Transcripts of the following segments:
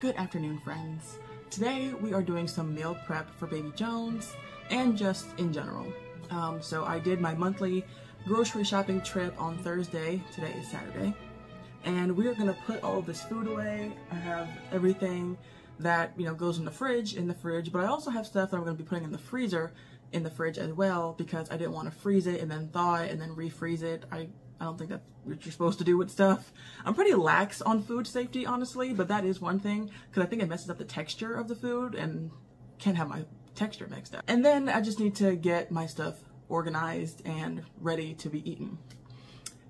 Good afternoon, friends. Today we are doing some meal prep for baby Jones and just in general. So I did my monthly grocery shopping trip on Thursday. Today is Saturday. And we are going to put all of this food away. I have everything that, goes in the fridge, but I also have stuff that I'm going to be putting in the freezer in the fridge as well because I didn't want to freeze it and then thaw it and then refreeze it. I don't think that's what you're supposed to do with stuff. I'm pretty lax on food safety, honestly, but that is one thing because I think it messes up the texture of the food and can't have my texture mixed up. And then I just need to get my stuff organized and ready to be eaten.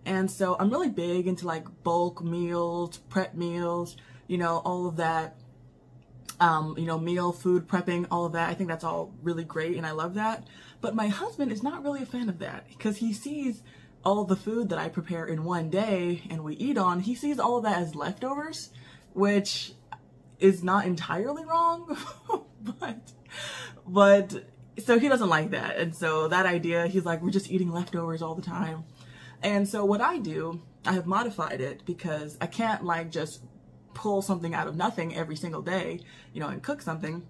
And so I'm really big into like bulk meals, prep meals, all of that, meal food prepping, all of that. I think that's all really great and I love that. But my husband is not really a fan of that because he sees all the food that I prepare in one day and we eat on, he sees all of that as leftovers, which is not entirely wrong, but so he doesn't like that. And so that idea, he's like, we're just eating leftovers all the time. And so what I do, I have modified it because I can't like just pull something out of nothing every single day, and cook something.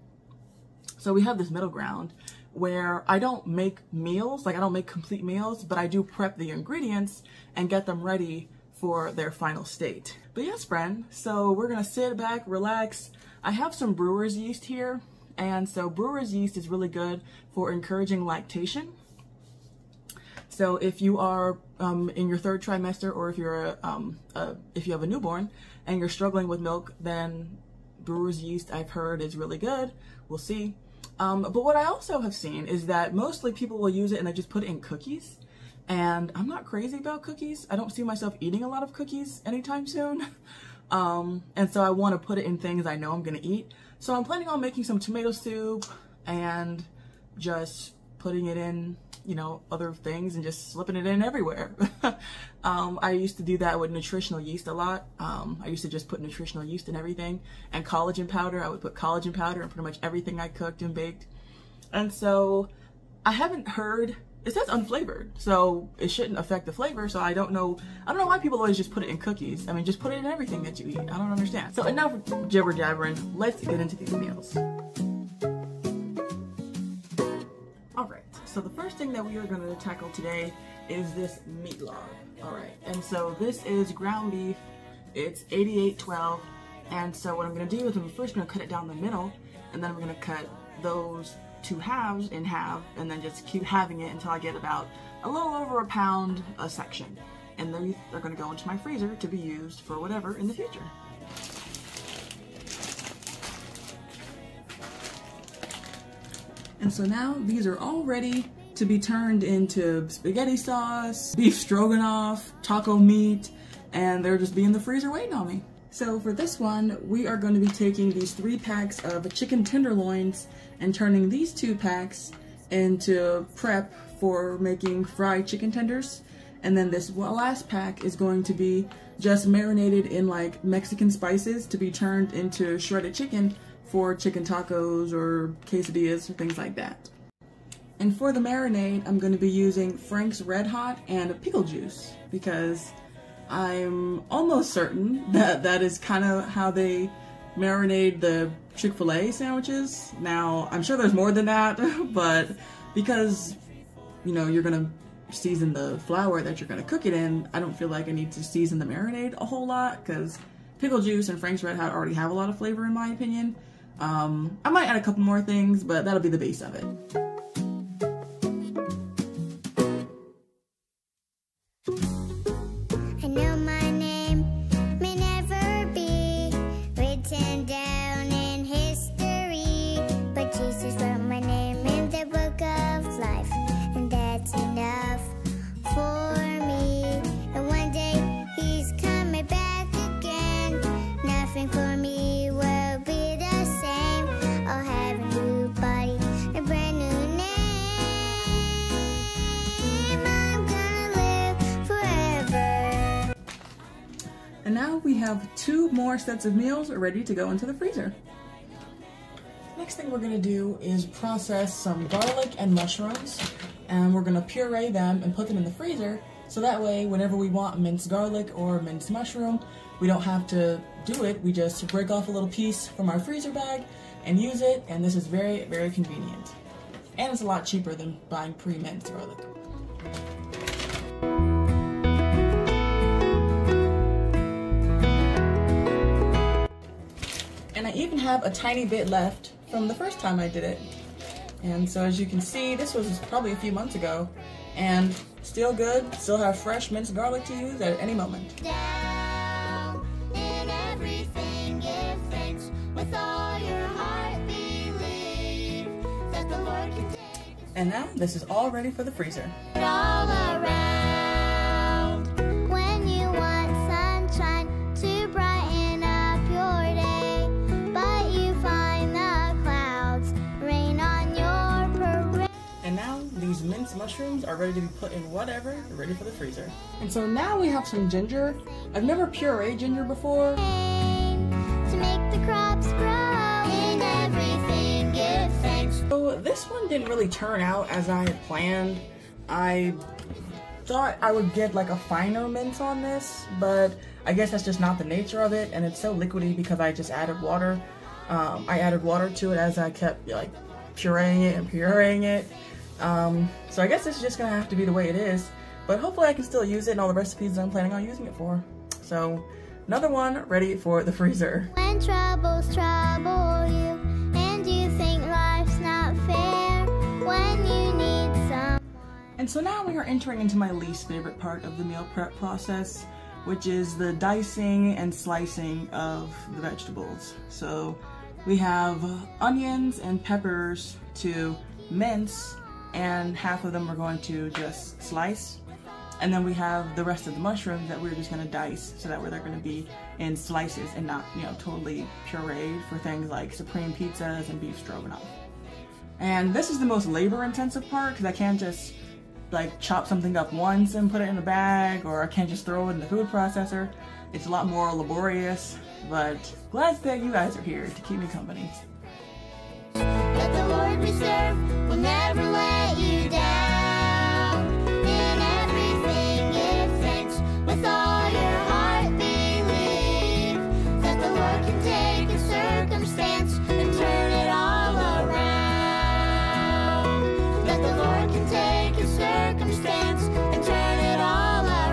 So we have this middle ground where I don't make meals, like I don't make complete meals, but I do prep the ingredients and get them ready for their final state. But yes, friend, so we're gonna sit back, relax. I have some brewer's yeast here, and so brewer's yeast is really good for encouraging lactation. So if you are in your third trimester, or if you're if you have a newborn and you're struggling with milk, then brewer's yeast, I've heard, is really good. We'll see. But what I also have seen is that mostly people will use it and they just put it in cookies. And I'm not crazy about cookies. I don't see myself eating a lot of cookies anytime soon. And so I want to put it in things I know I'm going to eat. So I'm planning on making some tomato soup and just putting it in, other things and just slipping it in everywhere. I used to do that with nutritional yeast a lot. I used to just put nutritional yeast in everything, and collagen powder. I would put collagen powder in pretty much everything I cooked and baked. And so I haven't heard, it says unflavored, so it shouldn't affect the flavor. So I don't know why people always just put it in cookies. I mean, just put it in everything that you eat. I don't understand. So enough jibber jabbering. Let's get into these meals. So the first thing that we are going to tackle today is this meat log. All right, and so this is ground beef. It's 88/12, and so what I'm going to do is I'm first going to cut it down the middle, and then I'm going to cut those two halves in half, and then just keep having it until I get about a little over a pound a section, and then they're going to go into my freezer to be used for whatever in the future. And so now these are all ready to be turned into spaghetti sauce, beef stroganoff, taco meat, and they're just in the freezer waiting on me. So for this one, we are going to be taking these 3 packs of chicken tenderloins and turning these 2 packs into prep for making fried chicken tenders. And then this last pack is going to be just marinated in like Mexican spices to be turned into shredded chicken for chicken tacos or quesadillas or things like that. And for the marinade, I'm going to be using Frank's Red Hot and pickle juice because I'm almost certain that that is kind of how they marinate the Chick-fil-A sandwiches. Now, I'm sure there's more than that, but because, you're going to season the flour that you're going to cook it in, I don't feel like I need to season the marinade a whole lot because pickle juice and Frank's Red Hot already have a lot of flavor in my opinion. I might add a couple more things, but that'll be the base of it. I know my name may never be written down in history, but Jesus wrote my name in the book of life, and that's enough for me. And one day he's coming back again. Nothing for me will be the same. I'll have a new body, a brand new name. I'm gonna live forever. And now we have 2 more sets of meals ready to go into the freezer. Next thing we're going to do is process some garlic and mushrooms, and we're going to puree them and put them in the freezer so that way whenever we want minced garlic or minced mushroom, we don't have to do it, we just break off a little piece from our freezer bag and use it, and this is very, very convenient. And it's a lot cheaper than buying pre-minced garlic. And I even have a tiny bit left from the first time I did it. And so as you can see, this was probably a few months ago, and still good, still have fresh minced garlic to use at any moment. Down in everything, give thanks with all your heart, believe that the Lord can take And now this is all ready for the freezer. it all around. When you want sunshine to brighten up your day, but you find the clouds rain on your parade. And now these minced mushrooms are ready to be put in whatever, ready for the freezer. And so now we have some ginger. I've never pureed ginger before. To make the crops grow, in everything give thanks. So this one didn't really turn out as I had planned. I thought I would get like a finer mint on this, but I guess that's just not the nature of it, and it's so liquidy because I just added water. I added water to it as I kept like pureeing it and pureeing it. So I guess this is just gonna have to be the way it is, but hopefully I can still use it in all the recipes that I'm planning on using it for. So another one ready for the freezer. When troubles trouble you and you think life's not fair, when you need someone. And so now we are entering into my least favorite part of the meal prep process, which is the dicing and slicing of the vegetables. So we have onions and peppers to mince, and half of them we're going to just slice. And then we have the rest of the mushrooms that we're just going to dice, so that way they're going to be in slices and not, you know, totally pureed for things like supreme pizzas and beef stroganoff. And this is the most labor intensive part because I can't just like chop something up once and put it in a bag, or I can't just throw it in the food processor. It's a lot more laborious, but glad that you guys are here to keep me company. That the Lord we serve will never let you down. In everything give thanks with all your heart, believe that the Lord can take a circumstance and turn it all around. That the Lord can take a circumstance and turn it all around.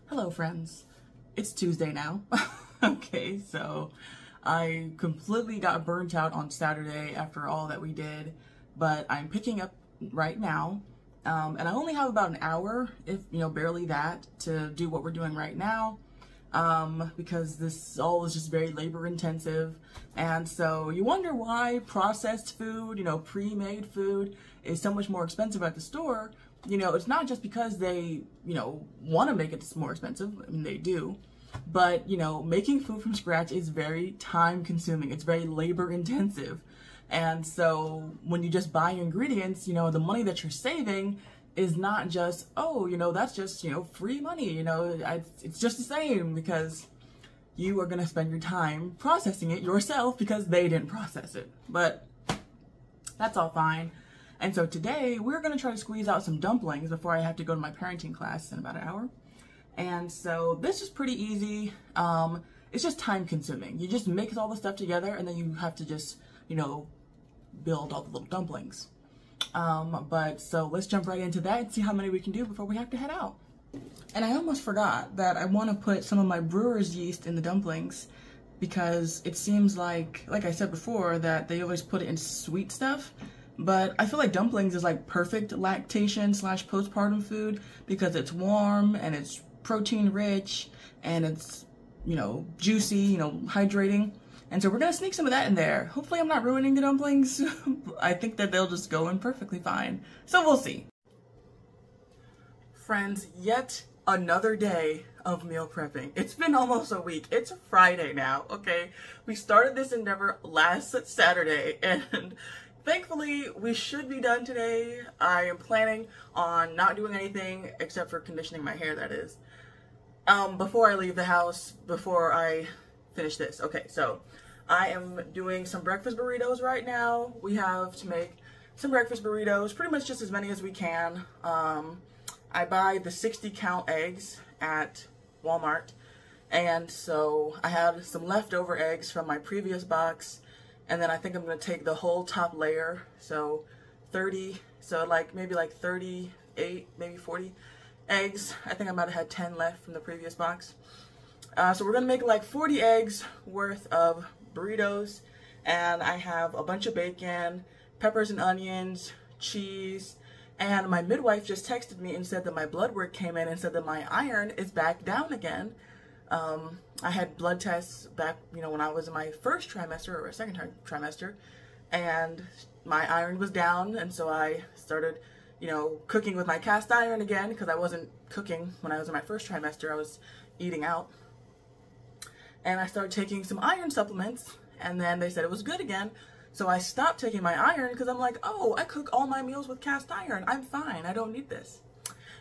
Hello friends, it's Tuesday now. Okay, so I completely got burnt out on Saturday after all that we did, but I'm picking up right now, and I only have about an hour, if you know, barely that, to do what we're doing right now, because this all is just very labor intensive. And so you wonder why processed food, you know, pre-made food is so much more expensive at the store. You know, it's not just because they, you know, want to make it more expensive. I mean, they do. But, you know, making food from scratch is very time consuming. It's very labor intensive. And so when you just buy ingredients, you know, the money that you're saving is not just, oh, you know, that's just, you know, free money. You know, it's just the same because you are going to spend your time processing it yourself because they didn't process it. But that's all fine. And so today we're going to try to squeeze out some dumplings before I have to go to my parenting class in about an hour. And so this is pretty easy. It's just time consuming. You just mix all the stuff together and then you have to just, you know, build all the little dumplings. But so let's jump right into that and see how many we can do before we have to head out. And I almost forgot that I want to put some of my brewer's yeast in the dumplings because it seems like I said before, that they always put it in sweet stuff. But I feel like dumplings is like perfect lactation / postpartum food because it's warm and it's protein rich and it's, you know, juicy, you know, hydrating. And so we're gonna sneak some of that in there. Hopefully I'm not ruining the dumplings. I think that they'll just go in perfectly fine. So we'll see. Friends, yet another day of meal prepping. It's been almost a week. It's Friday now, okay? We started this endeavor last Saturday and thankfully, we should be done today. I am planning on not doing anything except for conditioning my hair, that is, before I leave the house, before I finish this. Okay, so I am doing some breakfast burritos right now. We have to make some breakfast burritos, pretty much just as many as we can. I buy the 60 count eggs at Walmart, and so I had some leftover eggs from my previous box, and then I think I'm going to take the whole top layer, so 30, so like maybe like 38, maybe 40 eggs. I think I might have had 10 left from the previous box. So we're going to make like 40 eggs worth of burritos, and I have a bunch of bacon, peppers and onions, cheese, and my midwife just texted me and said that my blood work came in and said that my iron is back down again. I had blood tests back, when I was in my first trimester or second trimester, and my iron was down, and so I started, cooking with my cast iron again, because I wasn't cooking when I was in my first trimester. I was eating out. And I started taking some iron supplements, and then they said it was good again. So I stopped taking my iron because I'm like, oh, I cook all my meals with cast iron. I'm fine. I don't need this.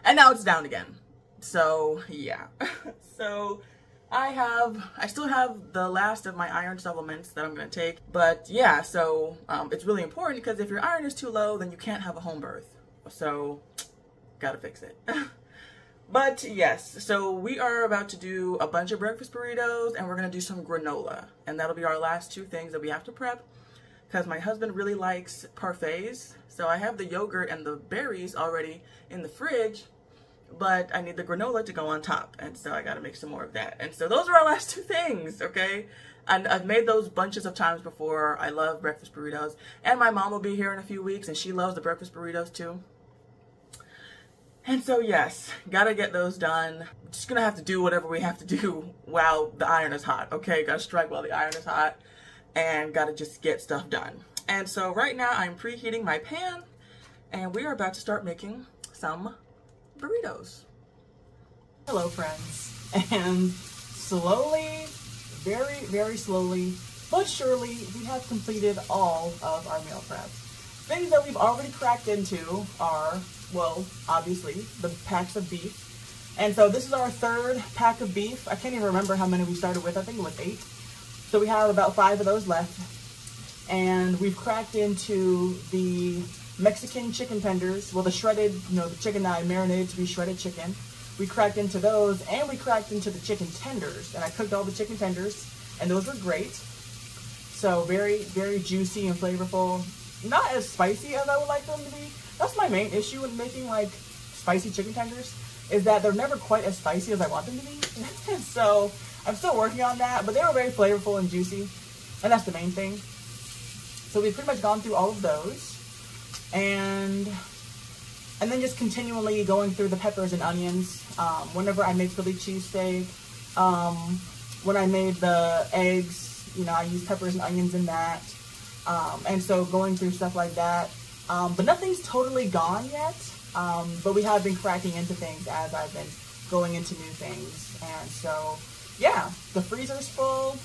And now it's down again. So yeah. So I still have the last of my iron supplements that I'm going to take. But yeah, so it's really important, because if your iron is too low, then you can't have a home birth. So gotta fix it. But yes, so we are about to do a bunch of breakfast burritos, and we're going to do some granola. And that'll be our last two things that we have to prep, because my husband really likes parfaits. So I have the yogurt and the berries already in the fridge, but I need the granola to go on top. And so I got to make some more of that. And so those are our last two things, okay? And I've made those bunches of times before. I love breakfast burritos. And my mom will be here in a few weeks, and she loves the breakfast burritos too. And so yes, gotta get those done. Just gonna have to do whatever we have to do while the iron is hot, okay? Gotta strike while the iron is hot, and gotta just get stuff done. And so right now I'm preheating my pan, and we are about to start making some burritos. Hello friends, and slowly, very, very slowly, but surely, we have completed all of our meal prep. Things that we've already cracked into are, well, obviously, the packs of beef. And so this is our third pack of beef. I can't even remember how many we started with. I think it was 8. So we have about 5 of those left. And we've cracked into the Mexican chicken tenders. Well, the shredded, the chicken that I marinated to be shredded chicken. We cracked into those, and we cracked into the chicken tenders. And I cooked all the chicken tenders, and those were great. So very, very juicy and flavorful. Not as spicy as I would like them to be. That's my main issue with making like spicy chicken tenders, is that they're never quite as spicy as I want them to be. So I'm still working on that, but they were very flavorful and juicy, and that's the main thing. So we've pretty much gone through all of those, and then just continually going through the peppers and onions. Whenever I make Philly cheesesteak, when I made the eggs, I use peppers and onions in that. And so going through stuff like that. But nothing's totally gone yet. But we have been cracking into things as I've been going into new things. And so, yeah, the freezer's full.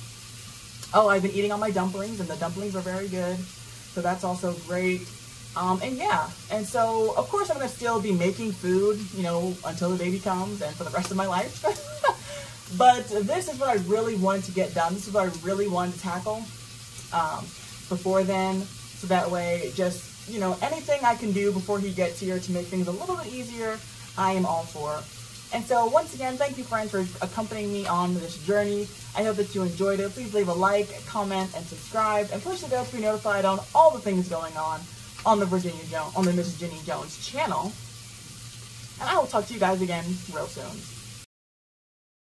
Oh, I've been eating all my dumplings, and the dumplings are very good. So that's also great. And yeah, and so, of course, I'm going to still be making food, until the baby comes and for the rest of my life. But this is what I really wanted to get done. This is what I really wanted to tackle before then. So that way, just, anything I can do before he gets here to make things a little bit easier, I am all for. And so, once again, thank you, friends, for accompanying me on this journey. I hope that you enjoyed it. Please leave a like, comment, and subscribe, and push the bell to be notified on all the things going on the Mrs.Ginny Jones channel. And I will talk to you guys again real soon.